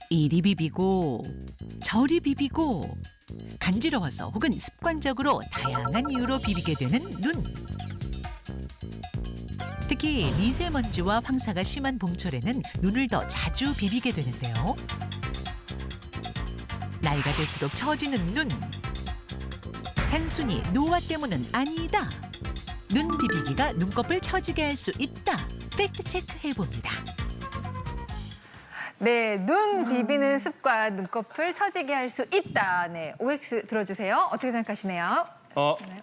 이리 비비고 저리 비비고 간지러워서 혹은 습관적으로 다양한 이유로 비비게 되는 눈. 특히 미세먼지와 황사가 심한 봄철에는 눈을 더 자주 비비게 되는데요. 나이가 들수록 처지는 눈. 단순히 노화 때문은 아니다. 눈 비비기가 눈꺼풀 처지게 할 수 있다. 팩트 체크 해봅니다. 네, 눈 비비는 습관 눈꺼풀 처지게 할 수 있다. 네, OX 들어주세요. 어떻게 생각하시네요?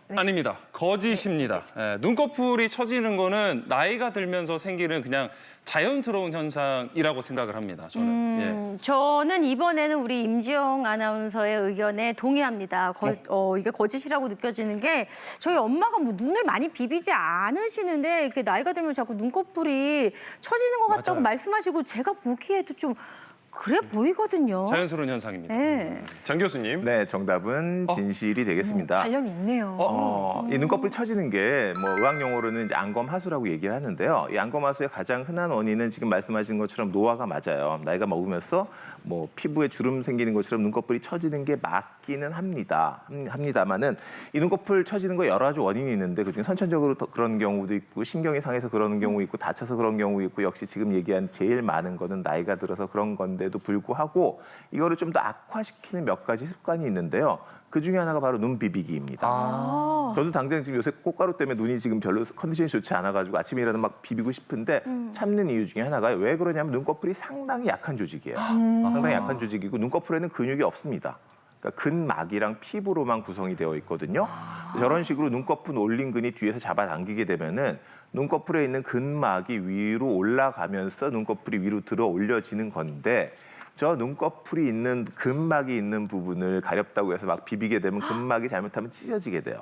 네. 아닙니다. 거짓입니다. 예, 눈꺼풀이 처지는 거는 나이가 들면서 생기는 그냥 자연스러운 현상이라고 생각을 합니다. 저는. 저는 이번에는 우리 임지영 아나운서의 의견에 동의합니다. 이게 거짓이라고 느껴지는 게 저희 엄마가 뭐 눈을 많이 비비지 않으시는데 이렇게 나이가 들면 자꾸 눈꺼풀이 처지는 것 같다고 맞아요. 말씀하시고 제가 보기에도 좀 그래 보이거든요. 자연스러운 현상입니다. 네. 장 교수님. 네, 정답은 진실이 되겠습니다. 관련이 있네요. 이 눈꺼풀 처지는 게 뭐 의학 용어로는 이제 안검하수라고 얘기를 하는데요. 이 안검하수의 가장 흔한 원인은 지금 말씀하신 것처럼 노화가 맞아요. 나이가 먹으면서 뭐 피부에 주름 생기는 것처럼 눈꺼풀이 처지는 게 맞기는 합니다만은 이 눈꺼풀 처지는 거 여러 가지 원인이 있는데 그중에 선천적으로 그런 경우도 있고 신경이 상해서 그러는 경우 있고 다쳐서 그런 경우 있고 역시 지금 얘기한 제일 많은 거는 나이가 들어서 그런 건데도 불구하고 이거를 좀 더 악화시키는 몇 가지 습관이 있는데요. 그 중에 하나가 바로 눈 비비기입니다. 저도 당장 지금 요새 꽃가루 때문에 눈이 지금 별로 컨디션이 좋지 않아가지고 아침에 일어나면 막 비비고 싶은데 참는 이유 중에 하나가 왜 그러냐면 눈꺼풀이 상당히 약한 조직이에요. 상당히 약한 조직이고 눈꺼풀에는 근육이 없습니다. 그러니까 근막이랑 피부로만 구성이 되어 있거든요. 저런 식으로 눈꺼풀 올림근이 뒤에서 잡아당기게 되면은 눈꺼풀에 있는 근막이 위로 올라가면서 눈꺼풀이 위로 들어 올려지는 건데 저 눈꺼풀이 있는 근막이 있는 부분을 가렵다고 해서 막 비비게 되면 근막이 잘못하면 찢어지게 돼요.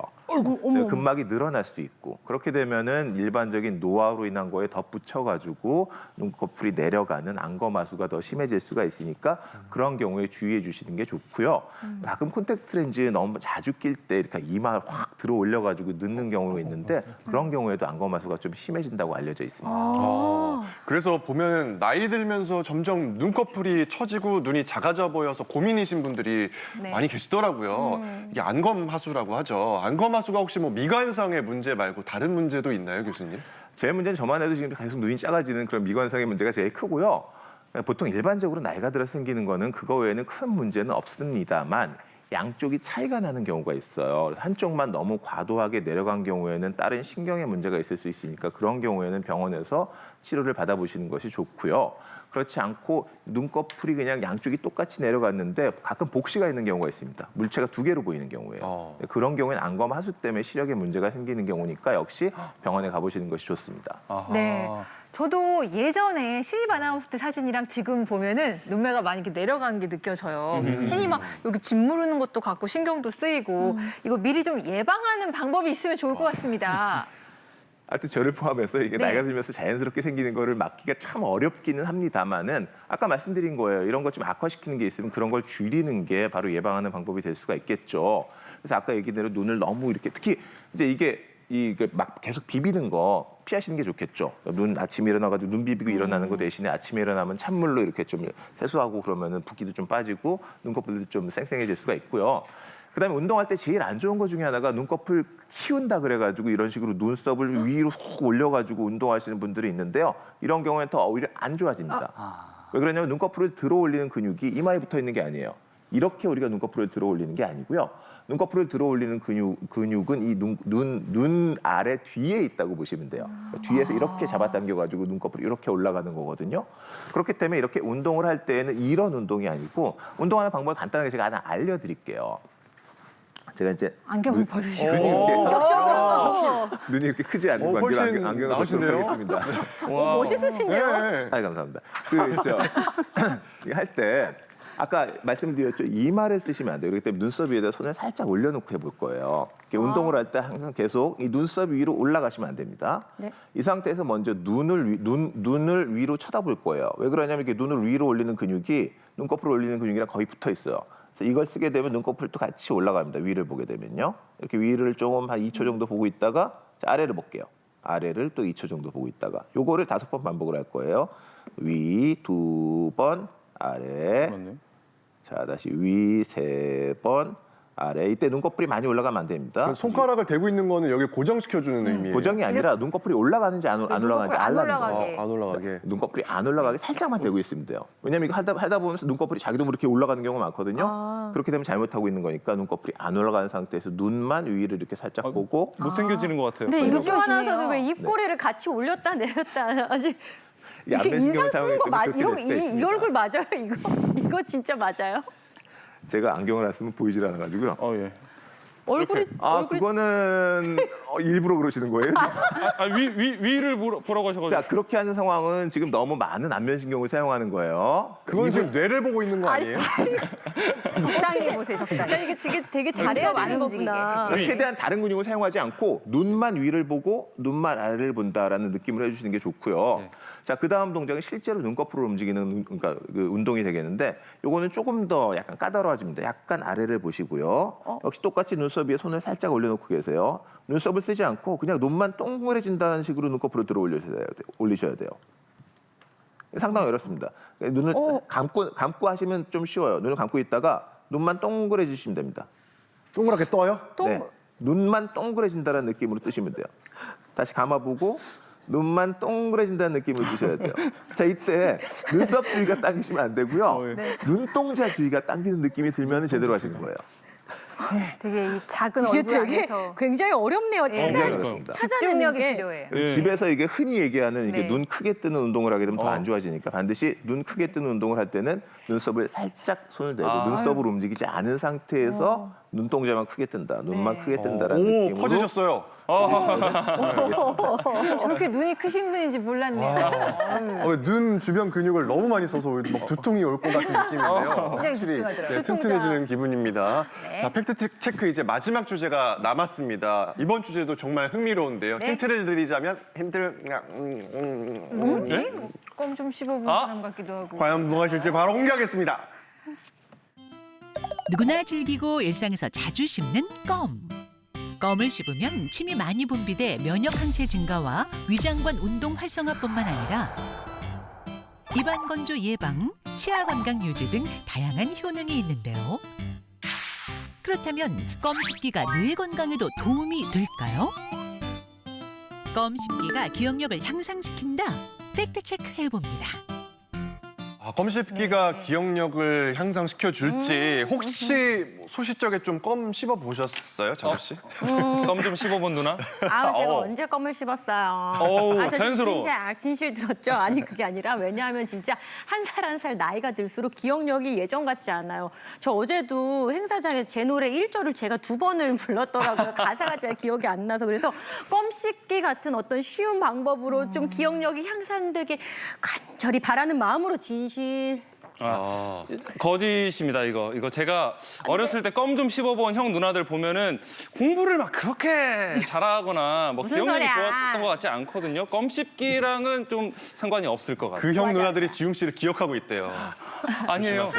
근막이 늘어날 수도 있고 그렇게 되면은 일반적인 노화로 인한 거에 덧붙여가지고 눈꺼풀이 내려가는 안검하수가 더 심해질 수가 있으니까 그런 경우에 주의해 주시는 게 좋고요. 가끔 콘택트 렌즈 너무 자주 낄 때 이렇게 이마 확 들어 올려가지고 늦는 경우가 있는데 그런 경우에도 안검하수가 좀 심해진다고 알려져 있습니다. 그래서 보면 나이 들면서 점점 눈꺼풀이 처지고 눈이 작아져 보여서 고민이신 분들이 네. 많이 계시더라고요. 이게 안검하수라고 하죠. 안검하수가 혹시 뭐 미관상의 문제 말고 다른 문제도 있나요, 교수님? 제 문제는 저만 해도 지금 계속 눈이 작아지는 그런 미관상의 문제가 제일 크고요. 보통 일반적으로 나이가 들어 생기는 거는 그거 외에는 큰 문제는 없습니다만 양쪽이 차이가 나는 경우가 있어요. 한쪽만 너무 과도하게 내려간 경우에는 다른 신경에 문제가 있을 수 있으니까 그런 경우에는 병원에서 치료를 받아보시는 것이 좋고요. 그렇지 않고 눈꺼풀이 그냥 양쪽이 똑같이 내려갔는데 가끔 복시가 있는 경우가 있습니다. 물체가 두 개로 보이는 경우에요. 그런 경우에는 안검하수 때문에 시력에 문제가 생기는 경우니까 역시 병원에 가보시는 것이 좋습니다. 네. 저도 예전에 신입 아나운서 때 사진이랑 지금 보면은 눈매가 많이 이렇게 내려간 게 느껴져요. 괜히 막 여기 짓무르는 것도 같고 신경도 쓰이고 이거 미리 좀 예방하는 방법이 있으면 좋을 것 같습니다. 하여튼 저를 포함해서 이게 네. 나이가 들면서 자연스럽게 생기는 거를 막기가 참 어렵기는 합니다만은 아까 말씀드린 거예요. 이런 걸 좀 악화시키는 게 있으면 그런 걸 줄이는 게 바로 예방하는 방법이 될 수가 있겠죠. 그래서 아까 얘기한 대로 눈을 너무 이렇게 특히 이제 이게 막 계속 비비는 거 피하시는 게 좋겠죠. 눈 아침에 일어나가지고 눈 비비고 일어나는 거 대신에 아침에 일어나면 찬물로 이렇게 좀 세수하고 그러면은 붓기도 좀 빠지고 눈꺼풀도 좀 쌩쌩해질 수가 있고요. 그다음에 운동할 때 제일 안 좋은 것 중에 하나가 눈꺼풀 키운다 그래가지고 이런 식으로 눈썹을 위로 훅 올려가지고 운동하시는 분들이 있는데요. 이런 경우에는 더 오히려 안 좋아집니다. 왜 그러냐면 눈꺼풀을 들어 올리는 근육이 이마에 붙어 있는 게 아니에요. 이렇게 우리가 눈꺼풀을 들어 올리는 게 아니고요. 눈꺼풀을 들어 올리는 근육은 이 눈 아래 뒤에 있다고 보시면 돼요. 뒤에서 이렇게 잡아당겨가지고 눈꺼풀이 이렇게 올라가는 거거든요. 그렇기 때문에 이렇게 운동을 할 때에는 이런 운동이 아니고 운동하는 방법을 간단하게 제가 하나 알려드릴게요. 제가 이제 안경을 벗으시고. 눈이 이렇게 크지 않은 관계로 훨씬 안경을 나으신데요? 벗도록 하겠습니다. 멋있으신데요? 네. 아, 감사합니다. 할 때 아까 말씀드렸죠. 이마를 쓰시면 안 돼요. 그렇기 때문에 눈썹 위에다 손을 살짝 올려놓고 해볼 거예요. 이렇게 운동을 할 때 항상 계속 이 눈썹 위로 올라가시면 안 됩니다. 네. 이 상태에서 먼저 눈을 위로 쳐다볼 거예요. 왜 그러냐면 이렇게 눈을 위로 올리는 근육이 눈꺼풀 올리는 근육이랑 거의 붙어 있어요. 그래서 이걸 쓰게 되면 눈꺼풀도 같이 올라갑니다. 위를 보게 되면요. 이렇게 위를 조금 한 2초 정도 보고 있다가 자, 아래를 볼게요. 아래를 또 2초 정도 보고 있다가 요거를 5번 반복을 할 거예요. 위 2번, 아래. 그렇네요. 자, 다시 위 3번, 아래. 이때 눈꺼풀이 많이 올라가면 안 됩니다. 손가락을 대고 있는 거는 여기 고정시켜주는 의미예요. 고정이 아니라 눈꺼풀이 올라가는지 안 올라가는지 눈꺼풀 안 알라는 거예요. 올라가게. 안 올라가게. 눈꺼풀이 안 올라가게 살짝만 대고 있으면 돼요. 왜냐면 이거 하다 보면서 눈꺼풀이 자기도 모르게 올라가는 경우가 많거든요. 그렇게 되면 잘못하고 있는 거니까 눈꺼풀이 안 올라가는 상태에서 눈만 위를 이렇게 살짝 보고 못생겨지는 것 같아요. 근데 네, 임지영 아나운서는 느껴지네요. 왜 입꼬리를 같이 올렸다 내렸다 아직 이 이렇게 안면신경을 인상 쓰는 거 사용하기 때문에 그렇게 될 수가 이 있습니다. 얼굴 맞아요 이거 진짜 맞아요? 제가 안경을 안 쓰면 보이질 않아가지고요. 예. 얼굴이 그거는 일부러 그러시는 거예요? 위를 보라고 하셔가지고. 자, 그렇게 하는 상황은 지금 너무 많은 안면신경을 사용하는 거예요. 그건 지금 뇌를 보고 있는 거 아니에요? 적당히 해보세요, 적당히. 이게 지금 되게 잘해야 눈썹 안 되는 움직이게. 거구나. 그러니까 최대한 다른 근육을 사용하지 않고 눈만 위를 보고 눈만 아래를 본다라는 느낌으로 해주시는 게 좋고요. 네. 자, 그 다음 동작은 실제로 눈꺼풀을 움직이는 그러니까 그 운동이 되겠는데 요거는 조금 더 약간 까다로워집니다. 약간 아래를 보시고요. 역시 똑같이 눈썹 위에 손을 살짝 올려놓고 계세요. 눈썹을 쓰지 않고 그냥 눈만 동그래진다는 식으로 눈꺼풀을 들어 올리셔야 돼요. 상당히 어렵습니다. 눈을 감고 하시면 좀 쉬워요. 눈을 감고 있다가 눈만 동그래지시면 됩니다. 동그랗게 떠요? 네. 눈만 동그래진다는 느낌으로 뜨시면 돼요. 다시 감아보고 눈만 동그래진다는 느낌으로 뜨셔야 돼요. 자, 이때 눈썹 주위가 당기시면 안 되고요. 눈동자 주위가 당기는 느낌이 들면 제대로 하시는 거예요. 되게 이 작은 이게 얼굴 되게 안에서 굉장히 어렵네요. 굉장히 찾아내는 어렵습니다. 집중력이 게. 필요해요. 예. 집에서 이게 흔히 얘기하는 이게 네. 눈 크게 뜨는 운동을 하게 되면 더 안 좋아지니까 반드시 눈 크게 뜨는 운동을 할 때는 눈썹을 살짝 손을 대고 눈썹을 움직이지 않은 상태에서 눈동자만 크게 뜬다, 눈만 크게 뜬다라는 오, 느낌으로 퍼지셨어요. 저렇게 눈이 크신 분인지 몰랐네요. 눈 주변 근육을 너무 많이 써서 막 두통이 올 것 같은 느낌인데요. 굉장히 확실히 집중하더라고요. 튼튼해지는 기분입니다. 네. 자, 팩트 체크 이제 마지막 주제가 남았습니다. 이번 주제도 정말 흥미로운데요. 네. 힌트를 드리자면 뭐지? 껌 좀 씹어본 사람 같기도 하고. 과연 무엇일지 바로 공개하겠습니다. 누구나 즐기고 일상에서 자주 씹는 껌. 껌을 씹으면 침이 많이 분비돼 면역 항체 증가와 위장관 운동 활성화뿐만 아니라 입안 건조 예방, 치아 건강 유지 등 다양한 효능이 있는데요. 그렇다면 껌 씹기가 뇌 건강에도 도움이 될까요? 껌 씹기가 기억력을 향상시킨다. 팩트 체크 해봅니다. 껌 씹기가 기억력을 향상시켜 줄지 혹시 소시적에 좀 껌 씹어 보셨어요, 자주 씨? 껌 좀 씹어본 누나? 아, 제가 언제 껌을 씹었어요. 어우, 저 자연스러워. 진짜 진실 들었죠? 아니, 그게 아니라 왜냐하면 진짜 한 살 한 살 나이가 들수록 기억력이 예전 같지 않아요. 저 어제도 행사장에서 제 노래 1절을 제가 2번을 불렀더라고요. 가사가 잘 기억이 안 나서. 그래서 껌 씹기 같은 어떤 쉬운 방법으로 좀 기억력이 향상되게 간절히 바라는 마음으로 진실. 거짓입니다, 이거 제가 어렸을 때 껌 좀 씹어본 형 누나들 보면은 공부를 막 그렇게 잘하거나 뭐 무슨 기억력이 소리야. 좋았던 것 같지 않거든요. 껌 씹기랑은 좀 상관이 없을 것 같아요. 그 형 누나들이 지웅 씨를 기억하고 있대요. 아니에요.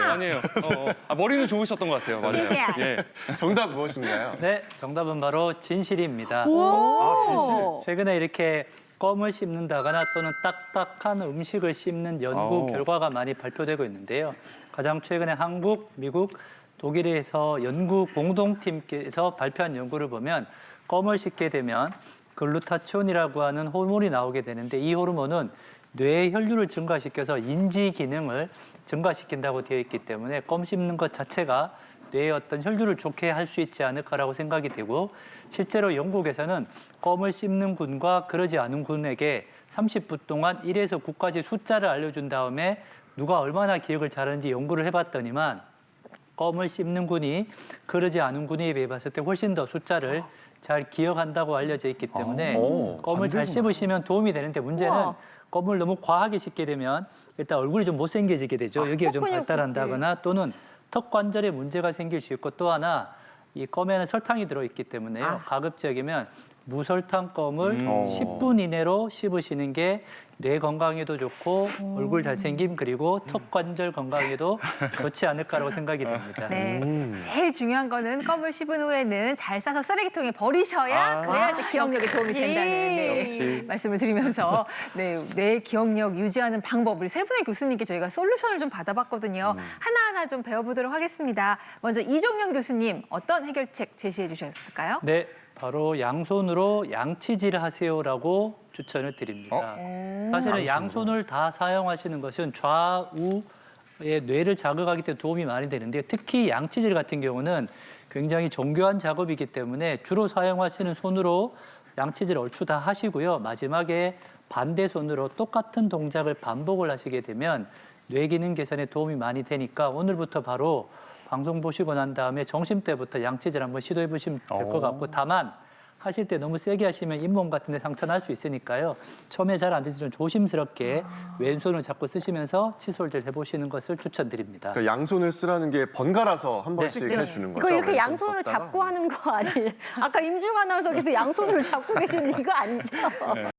머리는 좋으셨던 것 같아요. 맞아요. 예. 정답 무엇인가요? 네, 정답은 바로 진실입니다. 오! 최근에 이렇게 껌을 씹는다거나 또는 딱딱한 음식을 씹는 연구 결과가 많이 발표되고 있는데요. 가장 최근에 한국, 미국, 독일에서 연구 공동팀께서 발표한 연구를 보면 껌을 씹게 되면 글루타치온이라고 하는 호르몬이 나오게 되는데 이 호르몬은 뇌의 혈류를 증가시켜서 인지 기능을 증가시킨다고 되어 있기 때문에 껌 씹는 것 자체가 뇌의 어떤 혈류를 좋게 할 수 있지 않을까라고 생각이 되고 실제로 영국에서는 껌을 씹는 군과 그러지 않은 군에게 30분 동안 1에서 9까지 숫자를 알려준 다음에 누가 얼마나 기억을 잘하는지 연구를 해봤더니만 껌을 씹는 군이 그러지 않은 군에 비해 봤을 때 훨씬 더 숫자를 잘 기억한다고 알려져 있기 때문에 껌을 잘 씹으시면 도움이 되는데 문제는 우와. 껌을 너무 과하게 씹게 되면 일단 얼굴이 좀 못생겨지게 되죠. 여기에 좀 콧근육 발달한다거나 또는 턱 관절에 문제가 생길 수 있고 또 하나 이 껌에는 설탕이 들어있기 때문에요. 가급적이면 무설탕 껌을 10분 이내로 씹으시는 게 뇌 건강에도 좋고 얼굴 잘생김 그리고 턱 관절 건강에도 좋지 않을까라고 생각이 됩니다. 네. 제일 중요한 거는 껌을 씹은 후에는 잘 싸서 쓰레기통에 버리셔야 그래야지 기억력에 도움이 된다는 네, 말씀을 드리면서 네, 뇌 기억력 유지하는 방법 우리 세 분의 교수님께 저희가 솔루션을 좀 받아봤거든요. 하나하나 좀 배워보도록 하겠습니다. 먼저 이종영 교수님 어떤 해결책 제시해 주셨을까요? 네, 바로 양손으로 양치질 하세요라고 추천을 드립니다. 사실은 양손을 다 사용하시는 것은 좌우의 뇌를 자극하기 때문에 도움이 많이 되는데 특히 양치질 같은 경우는 굉장히 정교한 작업이기 때문에 주로 사용하시는 손으로 양치질 얼추 다 하시고요. 마지막에 반대 손으로 똑같은 동작을 반복을 하시게 되면 뇌 기능 개선에 도움이 많이 되니까 오늘부터 바로 방송 보시고 난 다음에 점심때부터 양치질 한번 시도해 보시면 될 것 같고 다만 하실 때 너무 세게 하시면 잇몸 같은 데 상처 날 수 있으니까요. 처음에 잘 안 되지 좀 조심스럽게 왼손을 잡고 쓰시면서 칫솔질 해보시는 것을 추천드립니다. 그러니까 양손을 쓰라는 게 번갈아서 한 번씩 네. 해주는 거죠. 이거 이렇게 왼손 양손으로 썼다가. 잡고 하는 거 아니에요? 아까 임중 아나운서께서 양손으로 잡고 계시는 이거 아니죠?